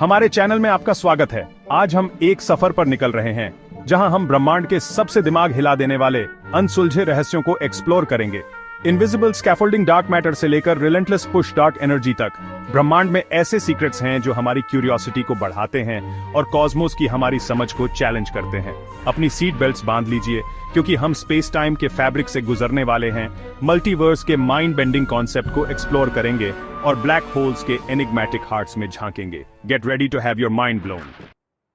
हमारे चैनल में आपका स्वागत है। आज हम एक सफर पर निकल रहे हैं जहां हम ब्रह्मांड के सबसे दिमाग हिला देने वाले अनसुलझे रहस्यों को एक्सप्लोर करेंगे। इनविजिबल स्कैफोल्डिंग डार्क मैटर से लेकर रिलेंटलेस पुश डार्क एनर्जी तक ब्रह्मांड में ऐसे सीक्रेट्स हैं जो हमारी क्यूरियोसिटी को बढ़ाते हैं और कॉस्मोस की हमारी समझ को चैलेंज करते हैं। अपनी सीट बेल्ट्स बांध लीजिए क्योंकि हम स्पेस टाइम के फैब्रिक से गुजरने वाले हैं, मल्टीवर्स के माइंड बेंडिंग कॉन्सेप्ट को एक्सप्लोर करेंगे और ब्लैक होल्स के एनिग्मेटिक हार्ट्स में झांकेंगे। Get ready to have your mind blown.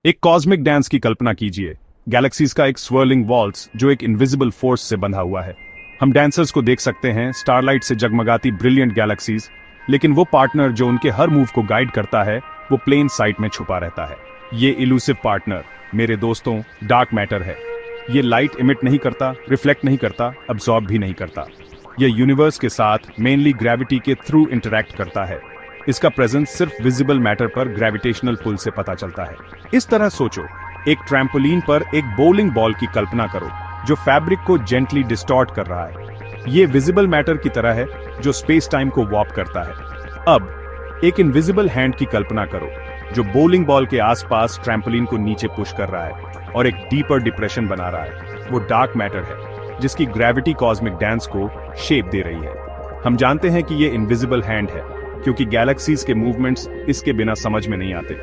एक कॉस्मिक डांस की कल्पना कीजिए, गैलेक्सीज का एक स्वर्लिंग वॉल्स जो एक इनविजिबल फोर्स से बंधा हुआ है। हम डांसर्स को देख सकते हैं, स्टारलाइट से जगमगाती ब्रिलियंट गैलेक्सीज, लेकिन वो पार्टनर जो उनके हर मूव को गाइड करता है वो प्लेन साइट में छुपा रहता है। ये इलूसिव पार्टनर मेरे दोस्तों डार्क मैटर है। ये लाइट इमिट नहीं करता, रिफ्लेक्ट नहीं करता, अब्सॉर्ब भी नहीं करता। ये यूनिवर्स के साथ मेनली ग्रेविटी के थ्रू इंटरैक्ट करता है। इसका प्रेजेंस सिर्फ विजिबल मैटर पर ग्रेविटेशनल पुल से पता चलता है। इस तरह सोचो, एक ट्रैम्पोलिन पर एक बोलिंग बॉल की कल्पना करो जो फैब्रिक को जेंटली डिस्टॉर्ट कर रहा है। ये विजिबल मैटर की तरह है जो स्पेस टाइम को वॉर्प करता है। अब एक इनविजिबल हैंड की कल्पना करो जो बोलिंग बॉल के आसपास ट्रैम्पोलिन को नीचे पुश कर रहा है और एक डीपर डिप्रेशन बना रहा है। वो डार्क मैटर है जिसकी ग्रेविटी कॉस्मिक डांस को शेप दे रही है। हम जानते हैं कि ये इनविजिबल हैंड है क्योंकि गैलेक्सीज के मूवमेंट्स इसके बिना समझ में नहीं आते।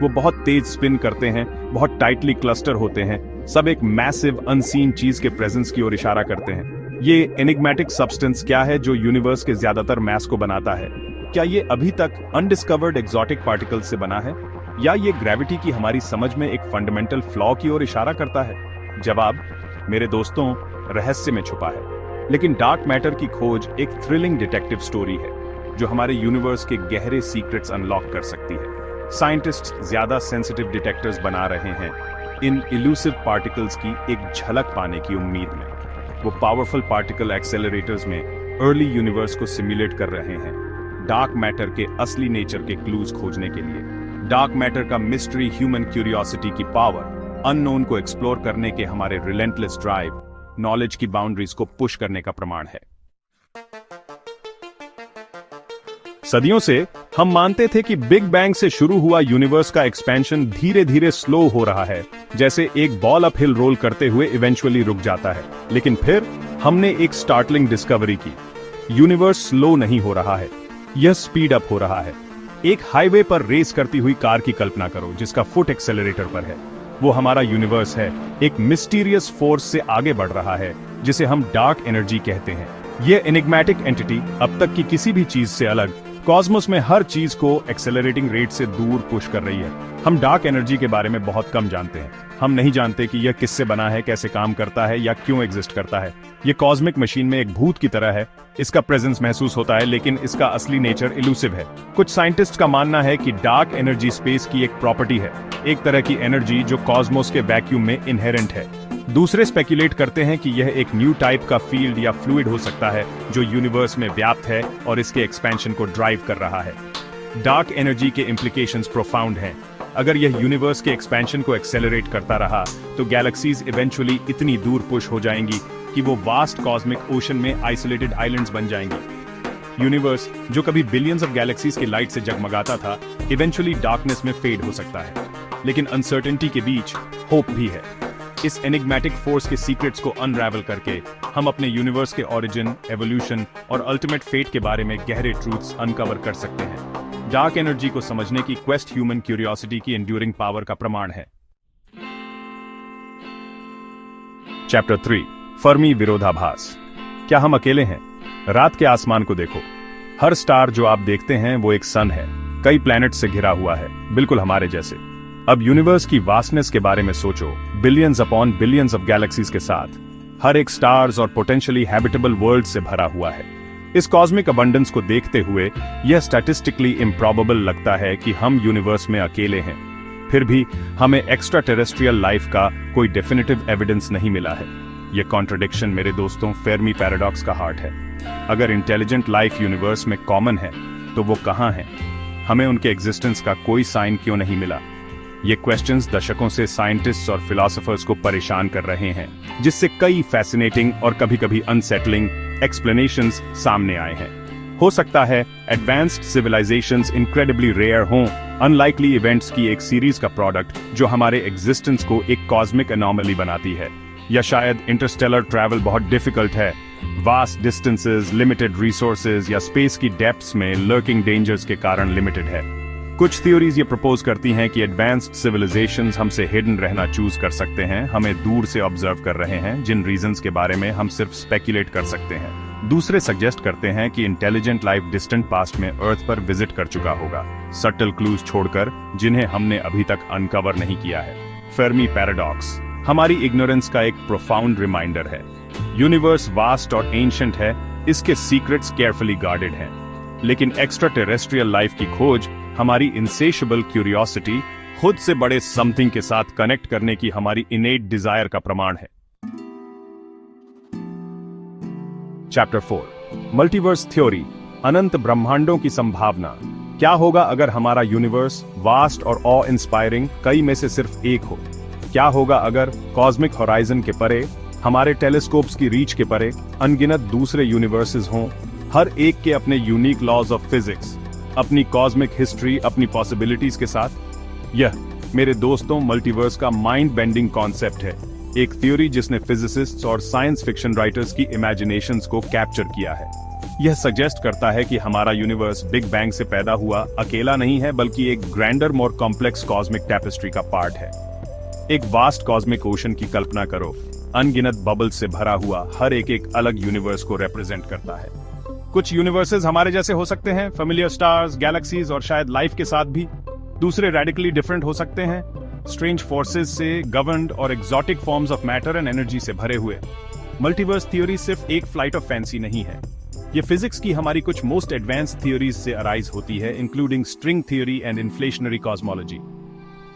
वो बहुत तेज स्पिन करते हैं, बहुत टाइटली क्लस्टर होते हैं, सब एक मैसिव अनसीन चीज के प्रेजेंस की ओर इशारा करते हैं। ये एनिग्मेटिक सब्सटेंस क्या है जो यूनिवर्स के ज्यादातर मैस को बनाता है? क्या ये अभी तक अनडिस्कवर्ड एक्सोटिक पार्टिकल्स से बना है, या ये ग्रेविटी की हमारी समझ में एक फंडामेंटल फ्लॉ की ओर इशारा करता है? जवाब मेरे दोस्तों रहस्य में छुपा है। लेकिन डार्क मैटर की खोज एक थ्रिलिंग डिटेक्टिव स्टोरी है जो हमारे यूनिवर्स के गहरे सीक्रेट्स अनलॉक कर सकती है। साइंटिस्ट ज्यादा सेंसिटिव डिटेक्टर्स बना रहे हैं इन इलूसिव पार्टिकल्स की एक झलक पाने की उम्मीद में। वो पावरफुल पार्टिकल एक्सेलरेटर्स में अर्ली यूनिवर्स को सिमुलेट कर रहे हैं डार्क मैटर के असली नेचर के क्लूज खोजने के लिए। डार्क मैटर का मिस्ट्री ह्यूमन क्यूरियोसिटी की पावर, अननोन को एक्सप्लोर करने के हमारे रिलेंटलेस ड्राइव, नॉलेज की बाउंड्रीज को पुश करने का प्रमाण है। सदियों से हम मानते थे कि बिग बैंग से शुरू हुआ यूनिवर्स का एक्सपेंशन धीरे धीरे स्लो हो रहा है, जैसे एक बॉल अपहिल रोल करते हुए इवेंचुअली रुक जाता है। लेकिन फिर हमने एक स्टार्टलिंग डिस्कवरी की। यूनिवर्स स्लो नहीं हो रहा है, यह स्पीड अप हो रहा है। एक हाईवे पर रेस करती हुई कार की कल्पना करो जिसका फुट एक्सेलरेटर पर है। वो हमारा यूनिवर्स है, एक मिस्टीरियस फोर्स से आगे बढ़ रहा है जिसे हम डार्क एनर्जी कहते हैं। यह एनिग्मेटिक एंटिटी अब तक की किसी भी चीज से अलग कॉस्मोस में हर चीज को एक्सेलरेटिंग रेट से दूर पुश कर रही है। हम डार्क एनर्जी के बारे में बहुत कम जानते हैं। हम नहीं जानते कि यह किससे बना है, कैसे काम करता है या क्यों एग्जिस्ट करता है। यह कॉस्मिक मशीन में एक भूत की तरह है। इसका प्रेजेंस महसूस होता है लेकिन इसका असली नेचर इलूसिव है। कुछ साइंटिस्ट का मानना है कि डार्क एनर्जी स्पेस की एक प्रॉपर्टी है, एक तरह की एनर्जी जो कॉस्मोस के वैक्यूम में इनहेरेंट है। दूसरे स्पेक्युलेट करते हैं कि यह एक न्यू टाइप का फील्ड या फ्लूइड हो सकता है जो यूनिवर्स में व्याप्त है और इसके एक्सपेंशन को ड्राइव कर रहा है। डार्क एनर्जी के इंप्लीकेशंस प्रोफाउंड हैं। अगर यह यूनिवर्स के एक्सपेंशन को एक्सेलरेट करता रहा तो गैलेक्सीज इवेंचुअली इतनी दूर पुश हो जाएंगी कि वो वास्ट कॉस्मिक ओशन में आइसोलेटेड आइलैंड्स बन जाएंगी। यूनिवर्स जो कभी बिलियंस ऑफ गैलेक्सीज की लाइट से जगमगाता था इवेंचुअली डार्कनेस में फेड हो सकता है। लेकिन अनसर्टेनिटी के बीच होप भी है। इस एनिग्मेटिक फोर्स के सीक्रेट्स को अनरैवल करके हम अपने यूनिवर्स के ओरिजिन, एवोल्यूशन और अल्टीमेट फेट के बारे में गहरे ट्रूथ्स अनकवर कर सकते हैं। डार्क एनर्जी को समझने की क्वेस्ट ह्यूमन क्यूरियोसिटी की एंड्यूरिंग पावर का प्रमाण है। चैप्टर 3, फर्मी विरोधाभास। क्या हम अकेले हैं? रात के आसमान को देखो। हर स्टार जो आप देखते हैं वो एक सन है, कई प्लैनेट से घिरा हुआ है, बिल्कुल हमारे जैसे। अब यूनिवर्स की वास्टनेस के बारे में सोचो, billions upon billions of galaxies के साथ। हर एक स्टार्स और पोटेंशियली हैबिटेबल वर्ल्ड से भरा हुआ है। इस कॉस्मिक अबंडेंस को देखते हुए यह स्टैटिस्टिकली इम्प्रॉबेबल लगता है कि हम यूनिवर्स में अकेले हैं। फिर भी हमें एक्स्ट्रा टेरेस्ट्रियल लाइफ का कोई डेफिनेटिव एविडेंस नहीं मिला है। यह कॉन्ट्रडिक्शन मेरे दोस्तों फेर्मी पैराडॉक्स का हार्ट है। अगर इंटेलिजेंट लाइफ यूनिवर्स में कॉमन है तो वो कहां है? हमें उनके एग्जिस्टेंस का कोई साइन क्यों नहीं मिला? ये क्वेश्चंस दशकों से साइंटिस्ट्स और फिलोसोफर्स को परेशान कर रहे हैं, जिससे कई फैसिनेटिंग और कभी-कभी अनसेटलिंग एक्सप्लेनेशंस सामने आए हैं। हो सकता है एडवांस्ड सिविलाइजेशंस इनक्रेडिबली रेयर हों, अनलाइकली इवेंट्स की एक सीरीज का प्रोडक्ट जो हमारे एग्जिस्टेंस को एक कॉस्मिक एनॉमली बनाती है। या शायद इंटरस्टेलर ट्रैवल बहुत डिफिकल्ट है, वास्ट डिस्टेंसेस, लिमिटेड रिसोर्सेज या स्पेस की डेप्थ्स में लर्किंग डेंजर्स के कारण लिमिटेड है। कुछ थ्योरीज ये प्रपोज करती हैं कि एडवांस्ड सिविलाइजेशंस हमसे हिडन रहना चूज कर सकते हैं, हमें दूर से ऑब्जर्व कर रहे हैं, जिन रीजंस के बारे में हम सिर्फ स्पेक्युलेट कर सकते हैं। दूसरे सजेस्ट करते हैं कि इंटेलिजेंट लाइफ डिस्टेंट पास्ट में अर्थ पर विजिट कर चुका होगा, सटल क्लूज छोड़कर जिन्हें हमने अभी तक अनकवर नहीं किया है। फेर्मी पैराडॉक्स हमारी इग्नोरेंस का एक प्रोफाउंड रिमाइंडर है। यूनिवर्स वास्ट और एंशिएंट है, इसके सीक्रेट्स केयरफुली गार्डेड हैं, लेकिन एक्स्ट्रा टेरेस्ट्रियल लाइफ की खोज हमारी इनसेशेबल क्यूरियोसिटी, खुद से बड़े समथिंग के साथ कनेक्ट करने की हमारी इनेट डिजायर का प्रमाण है। चैप्टर 4 मल्टीवर्स थ्योरी, अनंत ब्रह्मांडों की संभावना। क्या होगा अगर हमारा यूनिवर्स वास्ट और ऑ इंस्पायरिंग कई में से सिर्फ एक हो? क्या होगा अगर कॉस्मिक होराइजन के परे, हमारे टेलीस्कोप्स की रीच के परे अनगिनत दूसरे यूनिवर्सेस हों, हर एक के अपने यूनिक लॉज ऑफ फिजिक्स, अपनी कॉस्मिक हिस्ट्री, अपनी पॉसिबिलिटीज के साथ? यह मेरे दोस्तों मल्टीवर्स का माइंड बेंडिंग कॉन्सेप्ट है, एक थ्योरी जिसने फिजिसिस्ट्स और साइंस फिक्शन राइटर्स की इमेजिनेशंस को कैप्चर किया है। यह सजेस्ट करता है कि हमारा यूनिवर्स बिग बैंग से पैदा हुआ अकेला नहीं है, बल्कि एक grander, more complex cosmic tapestry का पार्ट है। एक वास्ट कॉस्मिक ओशन की कल्पना करो, अनगिनत बबल्स से भरा हुआ, हर एक अलग यूनिवर्स को रिप्रेजेंट करता है। कुछ यूनिवर्सेस हमारे जैसे हो सकते हैं, फेमिलियर स्टार्स, गैलेक्सीज और शायद लाइफ के साथ भी। दूसरे रेडिकली डिफरेंट हो सकते हैं, स्ट्रेंज फोर्सेस से गवर्नड और exotic forms of matter and energy से भरे हुए। मल्टीवर्स थ्योरी सिर्फ एक फ्लाइट ऑफ फैंसी नहीं है, ये फिजिक्स की हमारी कुछ मोस्ट एडवांस्ड थ्योरीज से अराइज होती है, including string theory and inflationary cosmology.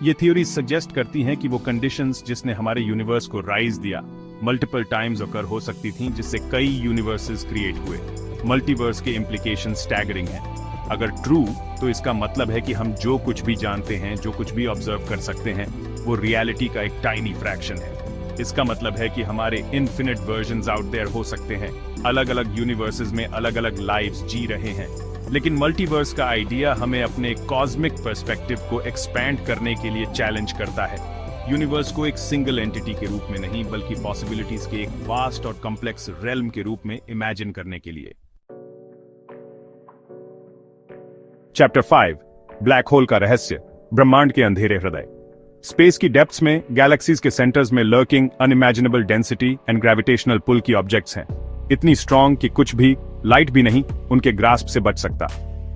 ये थ्योरीज सजेस्ट करती हैं कि वो कंडीशंस जिसने हमारे यूनिवर्स को राइज दिया मल्टीपल टाइम्स ओकर हो सकती थीं, जिससे कई यूनिवर्सेस क्रिएट हुए। मल्टीवर्स के इम्प्लीकेशन स्टैगरिंग हैं। अगर ट्रू, तो इसका मतलब है कि हम जो कुछ भी जानते हैं, जो कुछ भी ऑब्जर्व कर सकते हैं, वो रियलिटी का एक टाइनी फ्रैक्शन है। इसका मतलब है कि हमारे इन्फिनिट वर्जन्स आउट देयर हो सकते हैं, अलग अलग यूनिवर्सेस में अलग अलग लाइव्स जी रहे हैं। लेकिन मल्टीवर्स का आइडिया हमें अपने कॉस्मिक पर्सपेक्टिव को एक्सपैंड करने के लिए चैलेंज करता है। यूनिवर्स को एक सिंगल एंटिटी के रूप में नहीं, बल्कि पॉसिबिलिटीज के एक वास्ट और कॉम्प्लेक्स रेल्म के रूप में इमेजिन करने के लिए। चैप्टर 5 ब्लैक होल का रहस्य, ब्रह्मांड के अंधेरे हृदय। स्पेस की डेप्थ्स में, गैलेक्सीज के सेंटर्स में lurking unimaginable density and gravitational pull की ऑब्जेक्ट्स हैं, इतनी स्ट्रॉन्ग कि कुछ भी, लाइट भी नहीं, उनके ग्रास्प से बच सकता।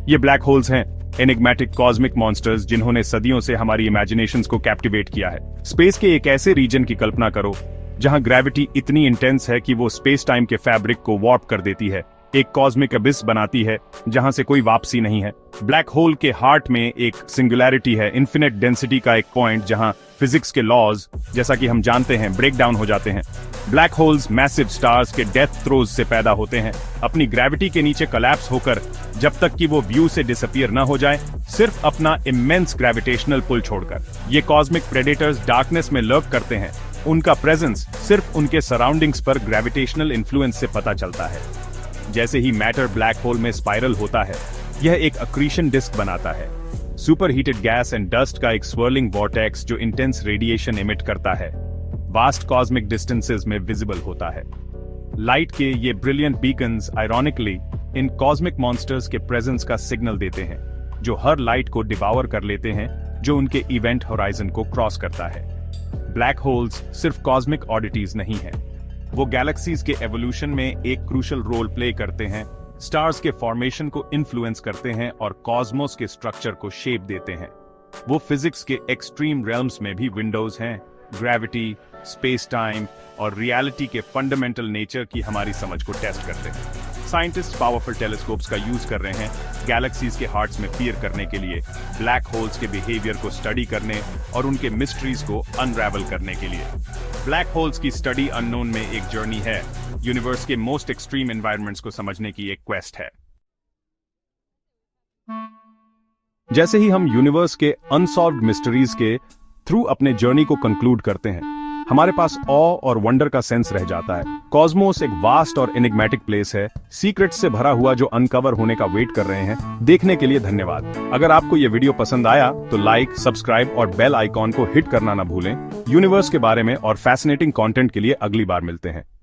ये ब्लैक होल्स हैं, एनिग्मेटिक कॉस्मिक मॉन्स्टर्स जिन्होंने सदियों से हमारी इमेजिनेशंस को कैप्टिवेट किया है। स्पेस के एक ऐसे रीजन की कल्पना करो जहां ग्रेविटी इतनी इंटेंस है कि वो स्पेस टाइम के फैब्रिक को वॉर्प कर देती है, एक कॉस्मिक अबिस बनाती है जहां से कोई वापसी नहीं है। ब्लैक होल के हार्ट में एक सिंगुलैरिटी है, इन्फिनिट डेंसिटी का एक पॉइंट जहां फिजिक्स के लॉज, जैसा कि हम जानते हैं, ब्रेक डाउन हो जाते हैं। ब्लैक होल्स मैसिव स्टार्स के डेथ थ्रोज से पैदा होते हैं, अपनी ग्रेविटी के नीचे कोलैप्स होकर, जब तक कि वो व्यू से डिसअपीयर न हो जाए, सिर्फ अपना इमेंस ग्रेविटेशनल पुल छोड़कर। ये कॉस्मिक प्रेडेटर्स डार्कनेस में लर्क करते हैं, उनका प्रेजेंस सिर्फ उनके सराउंडिंग्स पर ग्रेविटेशनल इन्फ्लुएंस से पता चलता है। जैसे ही मैटर ब्लैक होल में स्पाइरल होता है, यह एक अक्रीशन डिस्क बनाता है, super heated gas and dust का एक स्वर्लिंग वॉर्टेक्स जो इंटेंस रेडिएशन इमिट करता है, वास्ट कॉस्मिक डिस्टेंसेस में विजिबल होता है। लाइट के ये ब्रिलियंट बीकन्स आयरॉनिकली इन कॉस्मिक मॉन्स्टर्स के प्रेजेंस का सिग्नल देते हैं, जो हर लाइट को डिवावर कर लेते हैं जो उनके इवेंट होराइजन को क्रॉस करता है। ब्लैक होल्स सिर्फ कॉस्मिक ऑडिटीज नहीं हैं, वो गैलेक्सीज के एवोल्यूशन में एक क्रूशल रोल प्ले करते हैं, स्टार्स के फॉर्मेशन को इन्फ्लुएंस करते हैं और कॉस्मोस के स्ट्रक्चर को शेप देते हैं। वो फिजिक्स के एक्सट्रीम रेल्म्स में भी विंडोज हैं, ग्रेविटी, स्पेस टाइम और रियलिटी के फंडामेंटल नेचर की हमारी समझ को टेस्ट करते हैं। साइंटिस्ट पावरफुल टेलीस्कोप्स का यूज कर रहे हैं गैलेक्सीज के हार्ट्स में पीयर करने के लिए, ब्लैक होल्स के बिहेवियर को स्टडी करने और उनके मिस्ट्रीज को अनरैवल करने के लिए। ब्लैक होल्स की स्टडी अननोन में एक जर्नी है, यूनिवर्स के मोस्ट एक्सट्रीम एनवायरनमेंट्स को समझने की एक क्वेस्ट है। जैसे ही हम यूनिवर्स के अनसॉल्व्ड मिस्ट्रीज के थ्रू अपने जर्नी को कंक्लूड करते हैं, हमारे पास ऑ और वंडर का सेंस रह जाता है। कॉस्मोस एक वास्ट और एनिग्मेटिक प्लेस है, सीक्रेट्स से भरा हुआ जो अनकवर होने का वेट कर रहे हैं। देखने के लिए धन्यवाद। अगर आपको ये वीडियो पसंद आया तो लाइक, सब्सक्राइब और बेल आइकॉन को हिट करना ना भूलें। यूनिवर्स के बारे में और फैसिनेटिंग कंटेंट के लिए अगली बार मिलते हैं।